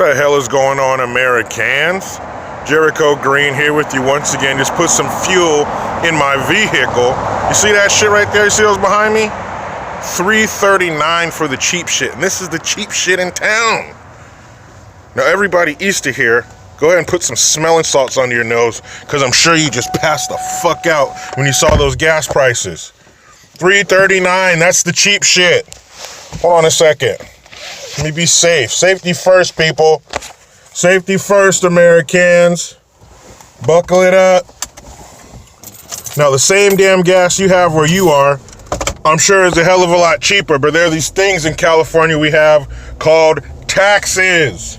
the hell is going on, Americans? Jericho Green here with you once again. Just put some fuel in my vehicle. You see that shit right there? You see those behind me? $3.39 for the cheap shit. And this is the cheap shit in town. Now everybody east of here, go ahead and put some smelling salts under your nose, because I'm sure you just passed the fuck out when you saw those gas prices. $3.39, that's the cheap shit. Hold on a second. Let me be safe. Safety first, people. Safety first, Americans. Buckle it up. Now, the same damn gas you have where you are, I'm sure is a hell of a lot cheaper, but there are these things in California we have called taxes.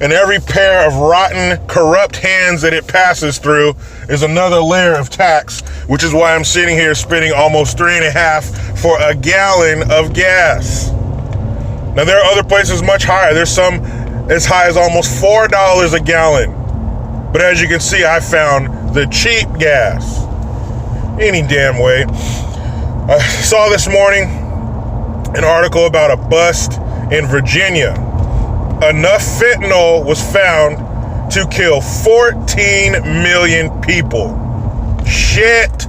And every pair of rotten, corrupt hands that it passes through is another layer of tax, which is why I'm sitting here spending almost $3.50 for a gallon of gas. Now, there are other places much higher. There's some as high as almost $4 a gallon. But as you can see, I found the cheap gas. Any damn way. I saw this morning an article about a bust in Virginia. Enough fentanyl was found to kill 14 million people. Shit.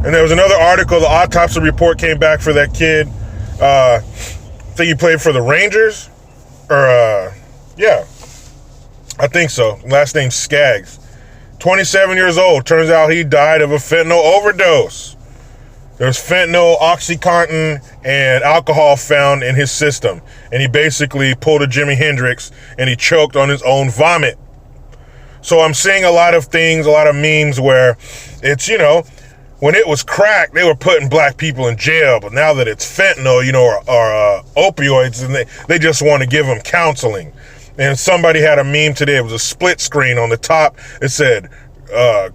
And there was another article, the autopsy report came back for that kid. I think he played for the Rangers. Yeah. I think so. Last name Skaggs. 27 years old. Turns out he died of a fentanyl overdose. There's fentanyl, OxyContin, and alcohol found in his system. And he basically pulled a Jimi Hendrix and he choked on his own vomit. So I'm seeing a lot of things, a lot of memes where it's, when it was crack, they were putting black people in jail. But now that it's fentanyl, or opioids, and they just want to give them counseling. And somebody had a meme today. It was a split screen. On the top, it said,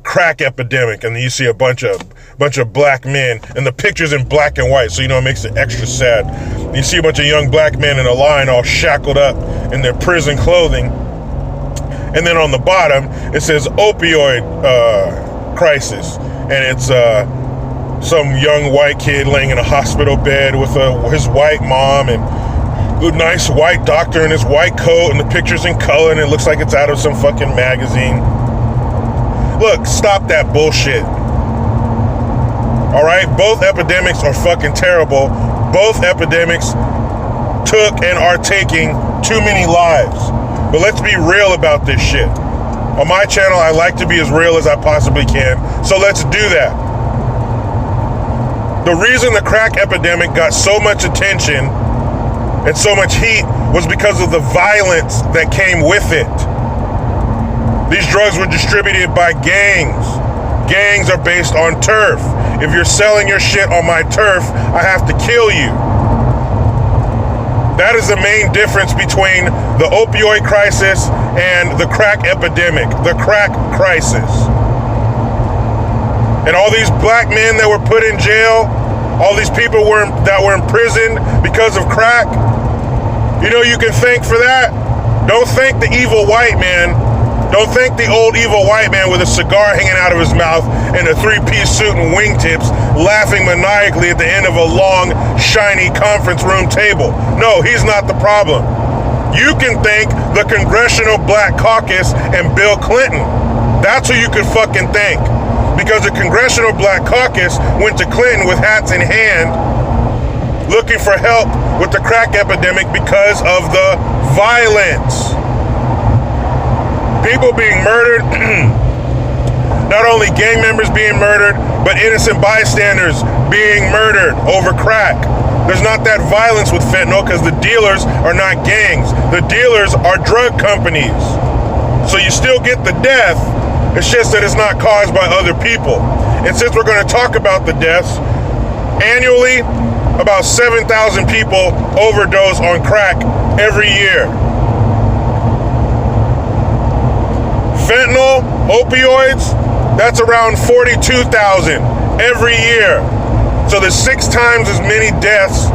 crack epidemic, and then you see a bunch of black men, and the picture's in black and white, so it makes it extra sad. You see a bunch of young black men in a line all shackled up in their prison clothing, and then on the bottom it says opioid crisis, and it's some young white kid laying in a hospital bed with his white mom and a nice white doctor in his white coat, and the picture's in color and it looks like it's out of some fucking magazine. Look, stop that bullshit. All right? Both epidemics are fucking terrible. Both epidemics took and are taking too many lives. But let's be real about this shit. On my channel, I like to be as real as I possibly can. So let's do that. The reason the crack epidemic got so much attention and so much heat was because of the violence that came with it. These drugs were distributed by gangs. Gangs are based on turf. If you're selling your shit on my turf, I have to kill you. That is the main difference between the opioid crisis and the crack epidemic, the crack crisis. And all these black men that were put in jail, all these people that were imprisoned because of crack, you can thank for that. Don't thank the evil white man. Don't thank the old evil white man with a cigar hanging out of his mouth and a three-piece suit and wingtips laughing maniacally at the end of a long, shiny conference room table. No, he's not the problem. You can thank the Congressional Black Caucus and Bill Clinton. That's who you can fucking thank. Because the Congressional Black Caucus went to Clinton with hats in hand looking for help with the crack epidemic because of the violence. People being murdered, not only gang members being murdered, but innocent bystanders being murdered over crack. There's not that violence with fentanyl because the dealers are not gangs. The dealers are drug companies. So you still get the death, it's just that it's not caused by other people. And since we're going to talk about the deaths, annually, about 7,000 people overdose on crack every year. Fentanyl, opioids, that's around 42,000 every year. So there's 6 times as many deaths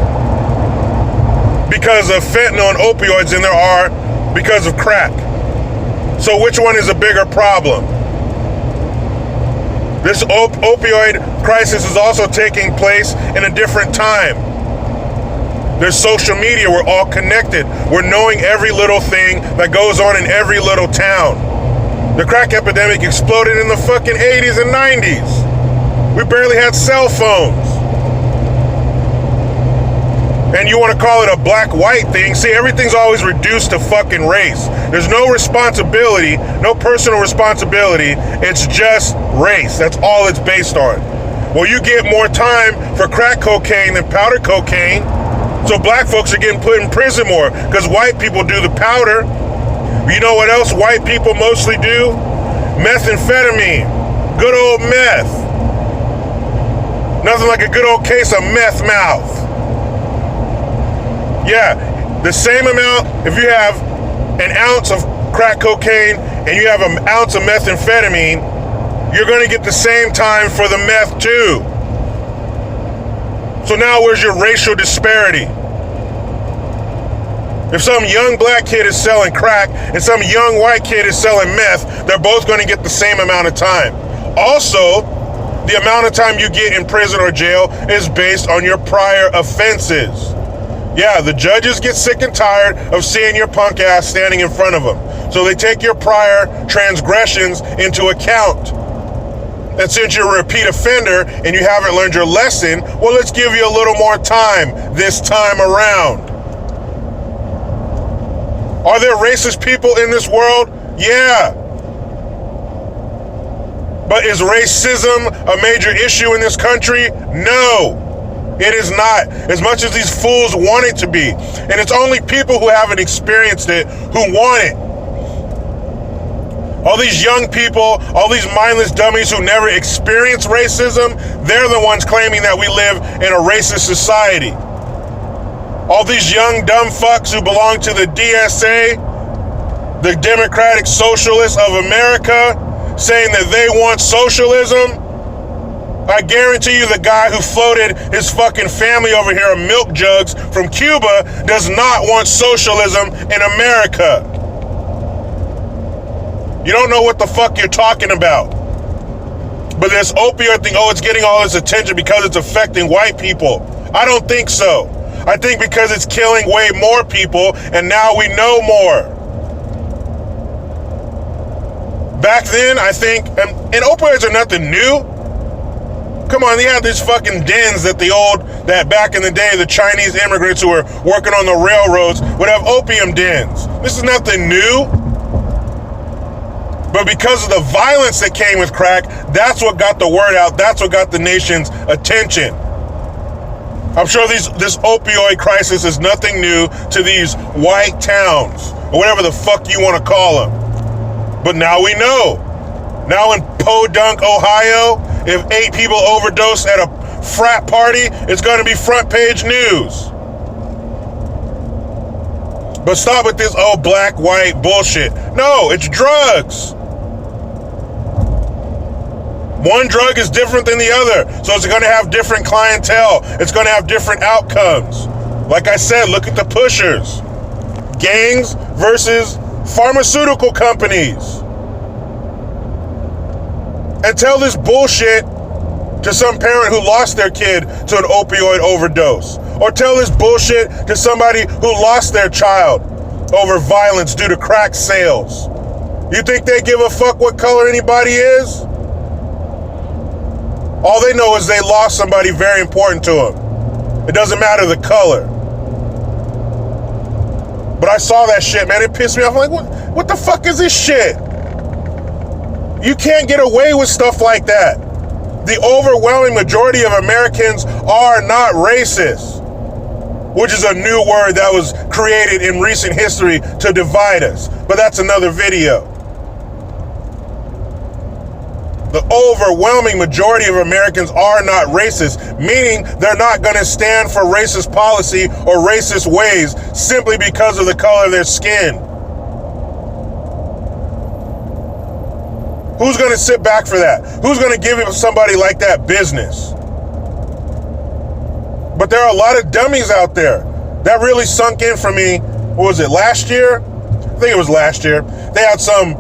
because of fentanyl and opioids than there are because of crack. So which one is a bigger problem? This opioid crisis is also taking place in a different time. There's social media. We're all connected. We're knowing every little thing that goes on in every little town. The crack epidemic exploded in the fucking 80s and 90s. We barely had cell phones. And you want to call it a black-white thing? See, everything's always reduced to fucking race. There's no responsibility, no personal responsibility. It's just race. That's all it's based on. Well, you get more time for crack cocaine than powder cocaine. So black folks are getting put in prison more because white people do the powder. You know what else white people mostly do? Methamphetamine. Good old meth. Nothing like a good old case of meth mouth. Yeah, the same amount, if you have an ounce of crack cocaine and you have an ounce of methamphetamine, you're going to get the same time for the meth too. So now where's your racial disparity? If some young black kid is selling crack and some young white kid is selling meth, they're both going to get the same amount of time. Also, the amount of time you get in prison or jail is based on your prior offenses. Yeah, the judges get sick and tired of seeing your punk ass standing in front of them. So they take your prior transgressions into account. And since you're a repeat offender and you haven't learned your lesson, well, let's give you a little more time this time around. Are there racist people in this world? Yeah. But is racism a major issue in this country? No. It is not, as much as these fools want it to be. And it's only people who haven't experienced it who want it. All these young people, all these mindless dummies who never experienced racism, they're the ones claiming that we live in a racist society. All these young dumb fucks who belong to the DSA, the Democratic Socialists of America, saying that they want socialism, I guarantee you the guy who floated his fucking family over here in milk jugs from Cuba does not want socialism in America. You don't know what the fuck you're talking about. But this opioid thing, oh, it's getting all this attention because it's affecting white people. I don't think so. I think because it's killing way more people and now we know more. Back then, I think, and opioids are nothing new. Come on, they had these fucking dens that back in the day, the Chinese immigrants who were working on the railroads would have opium dens. This is nothing new. But because of the violence that came with crack, that's what got the word out. That's what got the nation's attention. I'm sure this opioid crisis is nothing new to these white towns, or whatever the fuck you want to call them. But now we know. Now in Podunk, Ohio, if 8 people overdose at a frat party, it's going to be front page news. But stop with this, oh, black, white bullshit. No, it's drugs. One drug is different than the other, so it's going to have different clientele. It's going to have different outcomes. Like I said, look at the pushers. Gangs versus pharmaceutical companies. And tell this bullshit to some parent who lost their kid to an opioid overdose. Or tell this bullshit to somebody who lost their child over violence due to crack sales. You think they give a fuck what color anybody is? All they know is they lost somebody very important to them. It doesn't matter the color. But I saw that shit, man. It pissed me off. I'm like, what the fuck is this shit? You can't get away with stuff like that. The overwhelming majority of Americans are not racist, which is a new word that was created in recent history to divide us. But that's another video. The overwhelming majority of Americans are not racist, meaning they're not going to stand for racist policy or racist ways simply because of the color of their skin. Who's going to sit back for that? Who's going to give somebody like that business? But there are a lot of dummies out there. That really sunk in for me. What was it, last year? I think it was last year. They had some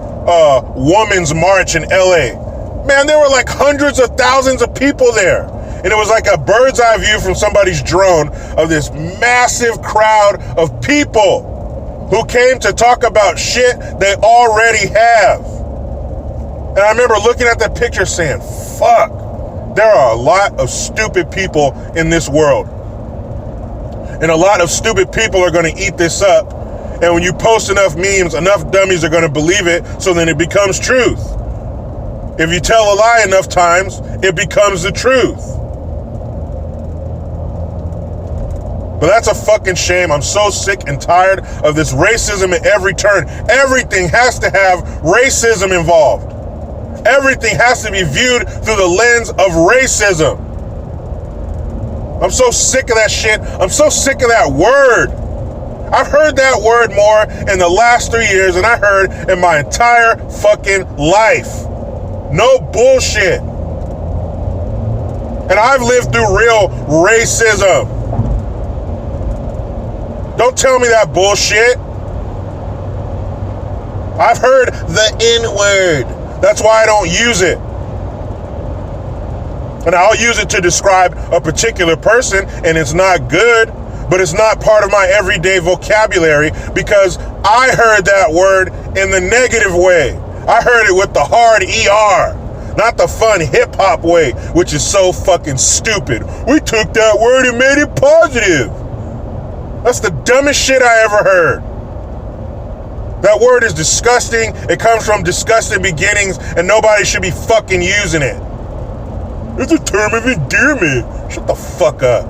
women's march in LA. Man, there were like hundreds of thousands of people there. And it was like a bird's eye view from somebody's drone of this massive crowd of people who came to talk about shit they already have. And I remember looking at that picture saying, fuck, there are a lot of stupid people in this world. And a lot of stupid people are going to eat this up. And when you post enough memes, enough dummies are going to believe it, so then it becomes truth. If you tell a lie enough times, it becomes the truth. But that's a fucking shame. I'm so sick and tired of this racism at every turn. Everything has to have racism involved. Everything has to be viewed through the lens of racism. I'm so sick of that shit. I'm so sick of that word. I've heard that word more in the last 3 years than I heard in my entire fucking life. No bullshit. And I've lived through real racism. Don't tell me that bullshit. I've heard the N-word. That's why I don't use it. And I'll use it to describe a particular person, and it's not good, but it's not part of my everyday vocabulary because I heard that word in the negative way. I heard it with the hard ER, not the fun hip-hop way, which is so fucking stupid. We took that word and made it positive. That's the dumbest shit I ever heard. That word is disgusting. It comes from disgusting beginnings, and nobody should be fucking using it. It's a term of endearment. Shut the fuck up.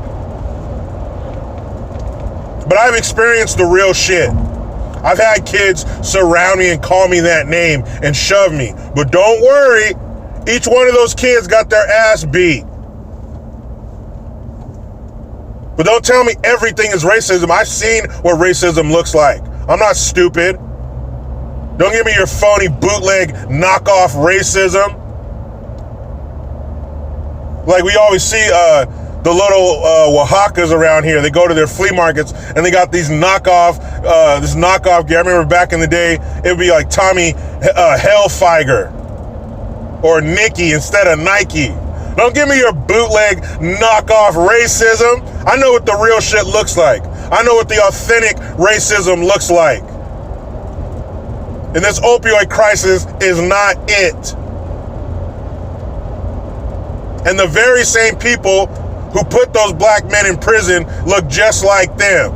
But I've experienced the real shit. I've had kids surround me and call me that name and shove me. But don't worry, each one of those kids got their ass beat. But don't tell me everything is racism. I've seen what racism looks like. I'm not stupid. Don't give me your phony bootleg knockoff racism. Like we always see the little Oaxacas around here. They go to their flea markets and they got these knockoff, this knockoff gear. I remember back in the day, it would be like Tommy Hellfire or Nikki instead of Nike. Don't give me your bootleg knockoff racism. I know what the real shit looks like. I know what the authentic racism looks like. And this opioid crisis is not it. And the very same people who put those black men in prison look just like them.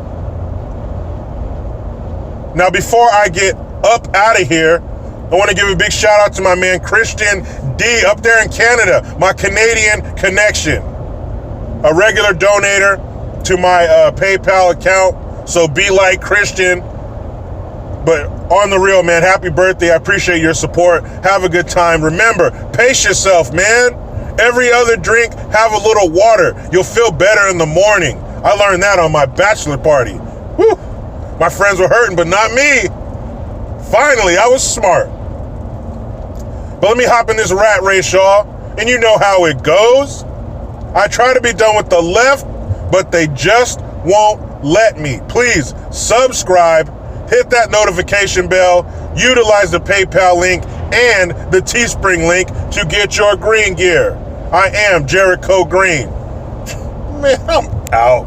Now, before I get up out of here, I want to give a big shout out to my man Christian D up there in Canada, my Canadian connection, a regular donator to my PayPal account. So be like Christian. But on the real, man, happy birthday. I appreciate your support. Have a good time. Remember, pace yourself, man. Every other drink, have a little water. You'll feel better in the morning. I learned that on my bachelor party. Whew. My friends were hurting, but not me. Finally, I was smart. But let me hop in this rat race, y'all. And you know how it goes. I try to be done with the left, but they just won't let me. Please subscribe, hit that notification bell, utilize the PayPal link and the Teespring link to get your green gear. I am Jericho Green. Man, I'm out.